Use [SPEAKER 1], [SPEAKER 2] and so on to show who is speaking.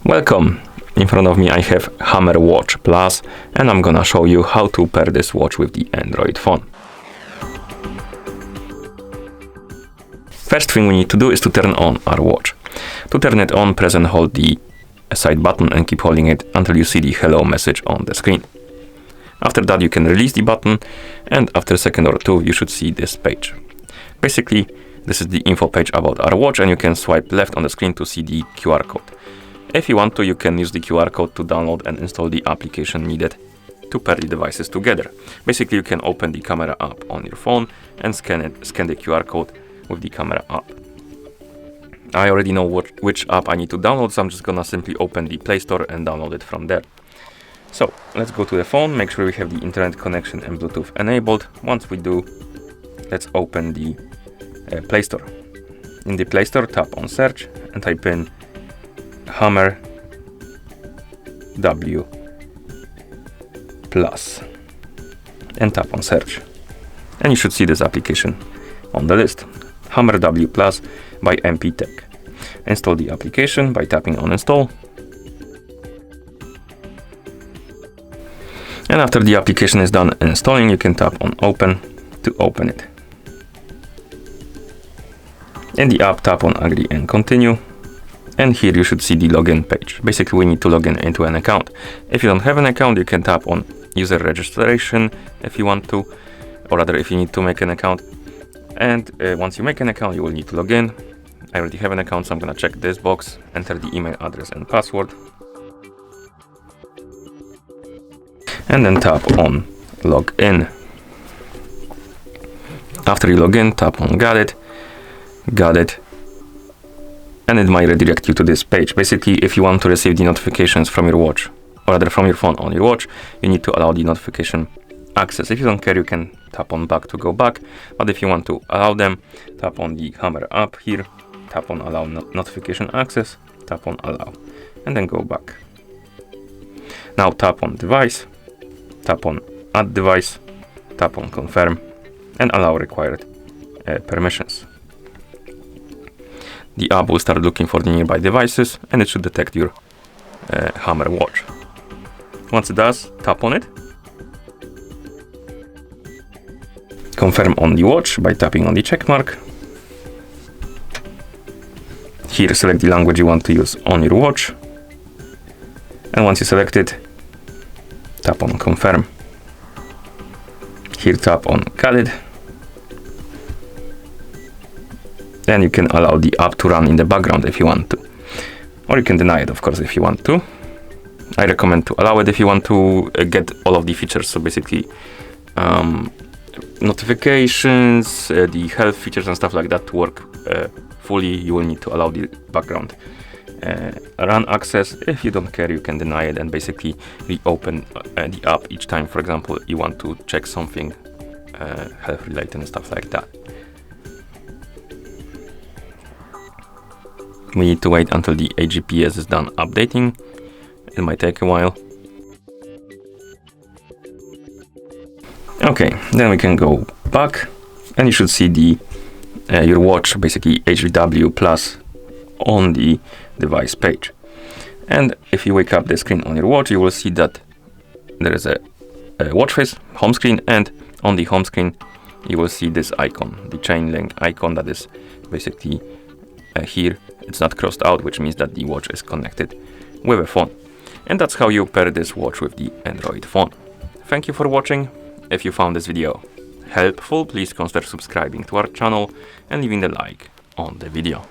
[SPEAKER 1] Welcome! In front of me I have HardReset Plus and I'm gonna show you how to pair this watch with the Android phone. First thing we need to do is to turn on our watch. To turn it on, press and hold the side button and keep holding it until you see the hello message on the screen. After that you can release the button, and after a second or two you should see this page. Basically, this is the info page about our watch, and you can swipe left on the screen to see the QR code. If you want to, you can use the QR code to download and install the application needed to pair the devices together. Basically, you can open the camera app on your phone and scan the QR code with the camera app. I already know which app I need to download, so I'm just gonna simply open the Play Store and download it from there. So let's go to the phone, make sure we have the internet connection and Bluetooth enabled. Once we do, let's open the Play Store. In the Play Store, tap on search and type in HardReset Plus and tap on search, and you should see this application on the list, HardReset Plus by MP Tech. Install the application by tapping on install, and after the application is done installing, you can tap on open to open it. In the app, tap on agree and continue. And here you should see the login page. Basically, we need to log in into an account. If you don't have an account, you can tap on user registration if you want to, or rather if you need to make an account. And once you make an account, you will need to log in. I already have an account, so I'm gonna check this box, enter the email address and password, and then tap on log in. After you log in, tap on got it, and it might redirect you to this page. Basically, if you want to receive the notifications from your watch, or rather from your phone on your watch, you need to allow the notification access. If you don't care, you can tap on back to go back, but if you want to allow them, tap on the Hammer app here, tap on allow notification access, tap on allow, and then go back. Now tap on device, tap on add device, tap on confirm, and allow required permissions. The app will start looking for the nearby devices, and it should detect your Hammer watch. Once it does, tap on it. Confirm on the watch by tapping on the check mark. Here, select the language you want to use on your watch. And once you select it, tap on confirm. Here, tap on got it. Then you can allow the app to run in the background if you want to. Or you can deny it, of course, if you want to. I recommend to allow it if you want to get all of the features. So basically, notifications, the health features and stuff like that to work fully, you will need to allow the background run access. If you don't care, you can deny it and basically reopen the app each time, for example, you want to check something health related and stuff like that. We need to wait until the AGPS is done updating. It might take a while. Okay, then we can go back, and you should see the your watch, basically HardReset Plus, on the device page. And if you wake up the screen on your watch, you will see that there is a watch face home screen, and on the home screen you will see this icon, the chain link icon that is basically here. It's not crossed out, which means that the watch is connected with a phone. And that's how you pair this watch with the Android phone. Thank you for watching. If you found this video helpful, please consider subscribing to our channel and leaving a like on the video.